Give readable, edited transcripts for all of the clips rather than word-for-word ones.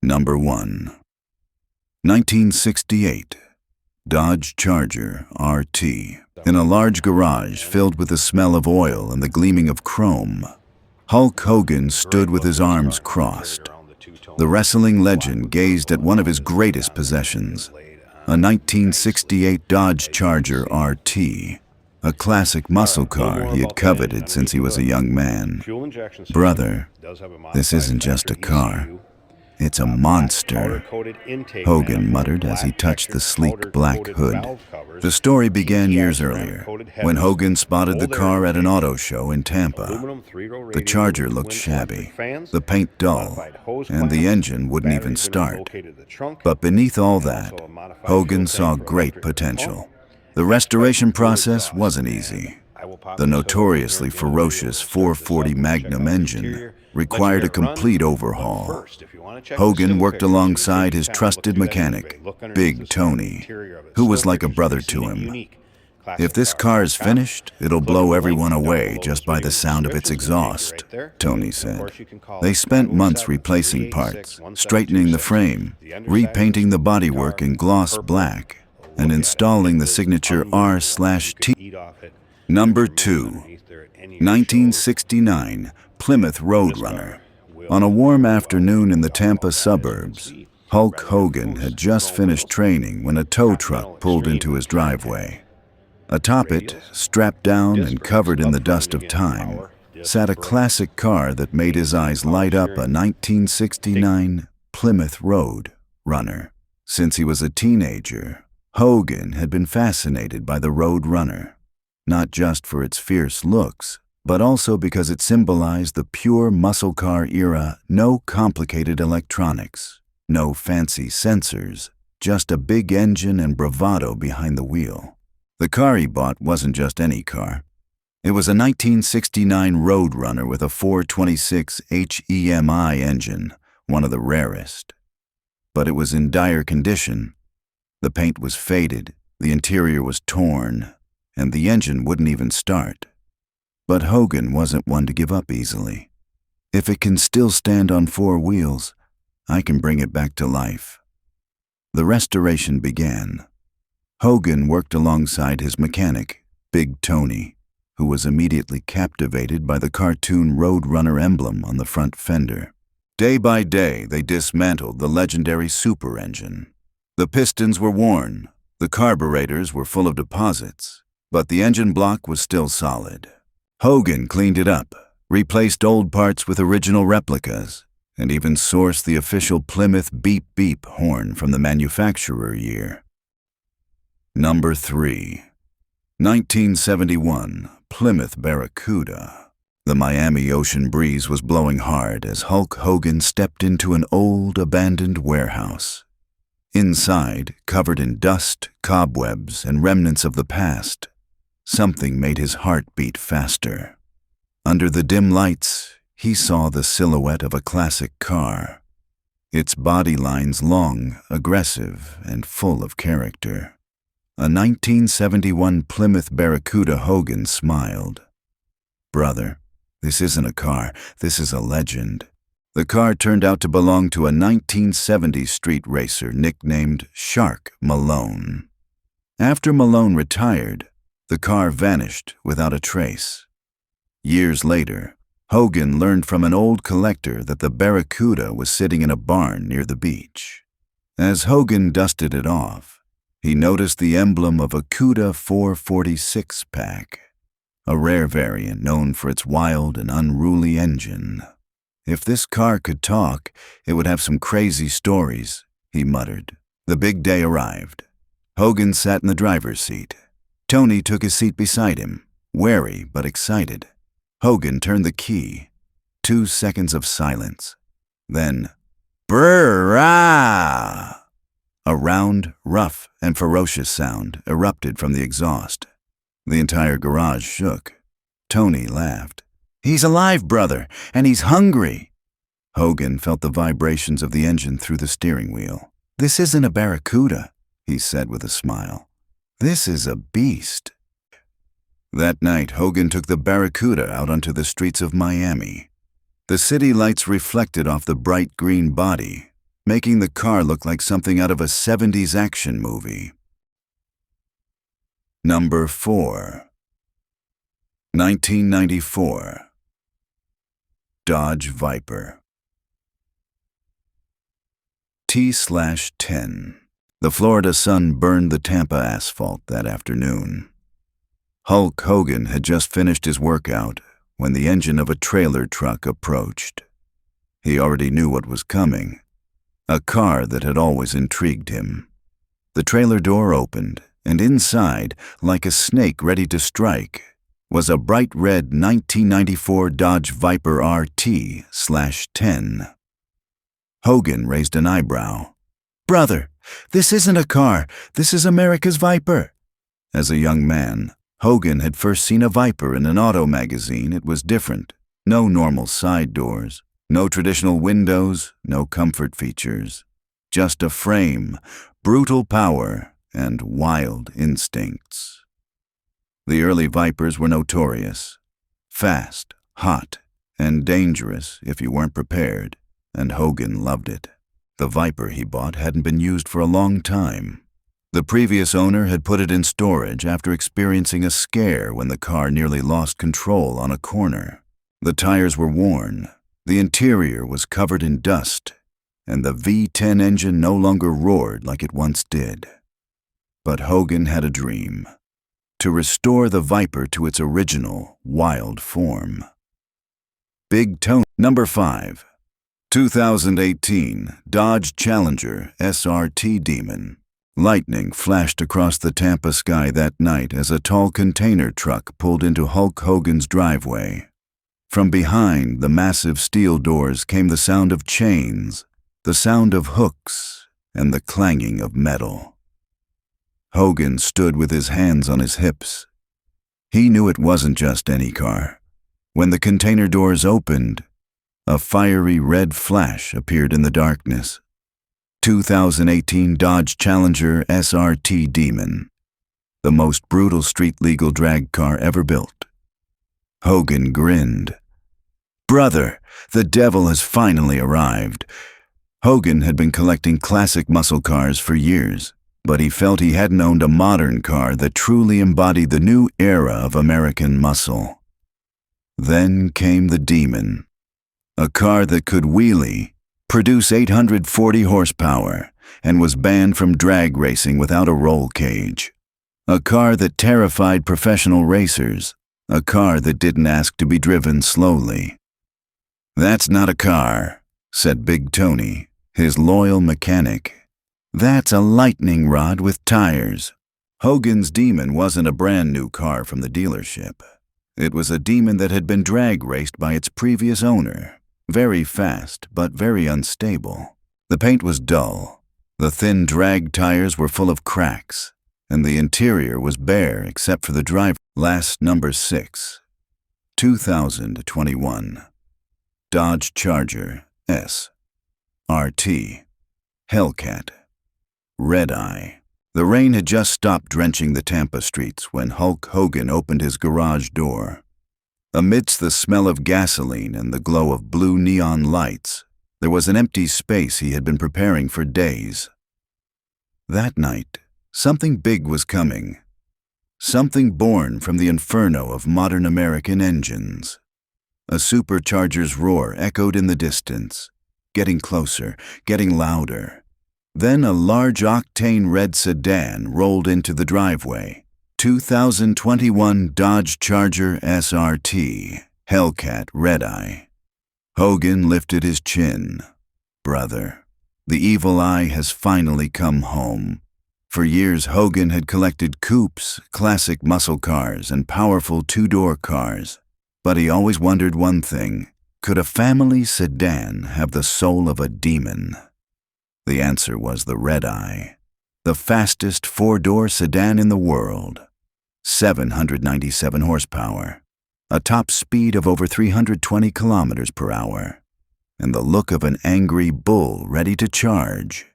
Number 1. 1968. Dodge Charger RT. In a large garage filled with the smell of oil and the gleaming of chrome, Hulk Hogan stood with his arms crossed. The wrestling legend gazed at one of his greatest possessions, a 1968 Dodge Charger RT, a classic muscle car he had coveted since he was a young man. "Brother, this isn't just a car. It's a monster," Hogan muttered as he touched the sleek black hood. The story began years earlier, when Hogan spotted the car at an auto show in Tampa. The Charger looked shabby, the paint dull, and the engine wouldn't even start. But beneath all that, Hogan saw great potential. The restoration process wasn't easy. The notoriously ferocious 440 Magnum engine required a complete overhaul. Hogan worked alongside his trusted mechanic, Big Tony, who was like a brother to him. "If this car's finished, it'll blow everyone away just by the sound of its exhaust," Tony said. They spent months replacing parts, straightening the frame, repainting the bodywork in gloss black, and installing the signature R/T. Number 2. 1969 Plymouth Roadrunner. On a warm afternoon in the Tampa suburbs, Hulk Hogan had just finished training when a tow truck pulled into his driveway. Atop it, strapped down and covered in the dust of time, sat a classic car that made his eyes light up, a 1969 Plymouth Roadrunner. Since he was a teenager, Hogan had been fascinated by the Roadrunner, not just for its fierce looks, but also because it symbolized the pure muscle car era. No complicated electronics, no fancy sensors, just a big engine and bravado behind the wheel. The car he bought wasn't just any car. It was a 1969 Roadrunner with a 426 HEMI engine, one of the rarest. But it was in dire condition. The paint was faded, the interior was torn, and the engine wouldn't even start. But Hogan wasn't one to give up easily. "If it can still stand on 4 wheels, I can bring it back to life." The restoration began. Hogan worked alongside his mechanic, Big Tony, who was immediately captivated by the cartoon Roadrunner emblem on the front fender. Day by day, they dismantled the legendary super engine. The pistons were worn, the carburetors were full of deposits, but the engine block was still solid. Hogan cleaned it up, replaced old parts with original replicas, and even sourced the official Plymouth Beep Beep horn from the manufacturer year. Number 3. 1971 Plymouth Barracuda. The Miami ocean breeze was blowing hard as Hulk Hogan stepped into an old, abandoned warehouse. Inside, covered in dust, cobwebs, and remnants of the past, something made his heart beat faster. Under the dim lights, he saw the silhouette of a classic car, its body lines long, aggressive, and full of character. A 1971 Plymouth Barracuda. Hogan smiled. "Brother, this isn't a car, this is a legend." The car turned out to belong to a 1970s street racer nicknamed Shark Malone. After Malone retired, the car vanished without a trace. Years later, Hogan learned from an old collector that the Barracuda was sitting in a barn near the beach. As Hogan dusted it off, he noticed the emblem of a CUDA 446 pack, a rare variant known for its wild and unruly engine. "If this car could talk, it would have some crazy stories," he muttered. The big day arrived. Hogan sat in the driver's seat. Tony took his seat beside him, wary but excited. Hogan turned the key. 2 seconds of silence. Then, brrrah! A round, rough, and ferocious sound erupted from the exhaust. The entire garage shook. Tony laughed. "He's alive, brother, and he's hungry." Hogan felt the vibrations of the engine through the steering wheel. "This isn't a Barracuda," he said with a smile. "This is a beast." That night, Hogan took the Barracuda out onto the streets of Miami. The city lights reflected off the bright green body, making the car look like something out of a 70s action movie. Number 4. 1994. Dodge Viper. 𝗔/10. The Florida sun burned the Tampa asphalt that afternoon. Hulk Hogan had just finished his workout when the engine of a trailer truck approached. He already knew what was coming, a car that had always intrigued him. The trailer door opened, and inside, like a snake ready to strike, was a bright red 1994 Dodge Viper RT/10. Hogan raised an eyebrow. "Brother, this isn't a car, this is America's Viper." As a young man, Hogan had first seen a Viper in an auto magazine. It was different. No normal side doors, no traditional windows, no comfort features. Just a frame, brutal power, and wild instincts. The early Vipers were notorious. Fast, hot, and dangerous if you weren't prepared, and Hogan loved it. The Viper he bought hadn't been used for a long time. The previous owner had put it in storage after experiencing a scare when the car nearly lost control on a corner. The tires were worn, the interior was covered in dust, and the V10 engine no longer roared like it once did. But Hogan had a dream: to restore the Viper to its original, wild form. Big Tony. Number 5. 2018 Dodge Challenger SRT Demon. Lightning flashed across the Tampa sky that night as a tall container truck pulled into Hulk Hogan's driveway. From behind the massive steel doors came the sound of chains, the sound of hooks, and the clanging of metal. Hogan stood with his hands on his hips. He knew it wasn't just any car. When the container doors opened, a fiery red flash appeared in the darkness. 2018 Dodge Challenger SRT Demon, the most brutal street-legal drag car ever built. Hogan grinned. "Brother, the devil has finally arrived." Hogan had been collecting classic muscle cars for years, but he felt he hadn't owned a modern car that truly embodied the new era of American muscle. Then came the Demon, a car that could wheelie, produce 840 horsepower, and was banned from drag racing without a roll cage. A car that terrified professional racers, a car that didn't ask to be driven slowly. "That's not a car," said Big Tony, his loyal mechanic. "That's a lightning rod with tires." Hogan's Demon wasn't a brand new car from the dealership. It was a Demon that had been drag raced by its previous owner. Very fast, but very unstable. The paint was dull, the thin drag tires were full of cracks, and the interior was bare except for the driver. Number 6. 2021 Dodge Charger SRT Hellcat Red Eye. The rain had just stopped drenching the Tampa streets when Hulk Hogan opened his garage door. Amidst the smell of gasoline and the glow of blue neon lights, there was an empty space he had been preparing for days. That night, something big was coming. Something born from the inferno of modern American engines. A supercharger's roar echoed in the distance, getting closer, getting louder. Then a large octane red sedan rolled into the driveway. 2021 Dodge Charger SRT Hellcat Red Eye. Hogan lifted his chin. "Brother, the evil eye has finally come home." For years, Hogan had collected coupes, classic muscle cars, and powerful two-door cars. But he always wondered one thing: could a family sedan have the soul of a demon? The answer was the Red Eye, the fastest four-door sedan in the world. 797 horsepower, a top speed of over 320 kilometers per hour, and the look of an angry bull ready to charge.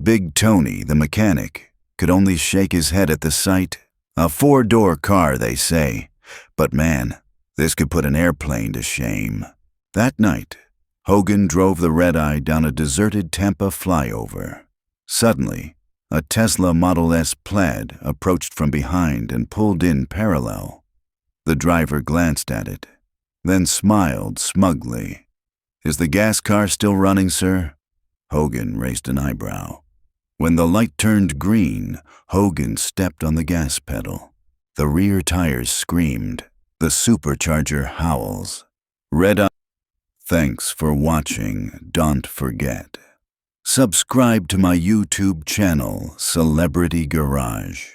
Big Tony, the mechanic, could only shake his head at the sight. A four-door car, they say, but man, this could put an airplane to shame. That night, Hogan drove the red-eye down a deserted Tampa flyover. Suddenly, a Tesla Model S Plaid approached from behind and pulled in parallel. The driver glanced at it, then smiled smugly. "Is the gas car still running, sir?" Hogan raised an eyebrow. When the light turned green, Hogan stepped on the gas pedal. The rear tires screamed. The supercharger howls. Red-eye. Thanks for watching. Don't forget. Subscribe to my YouTube channel, Celebrity Garage.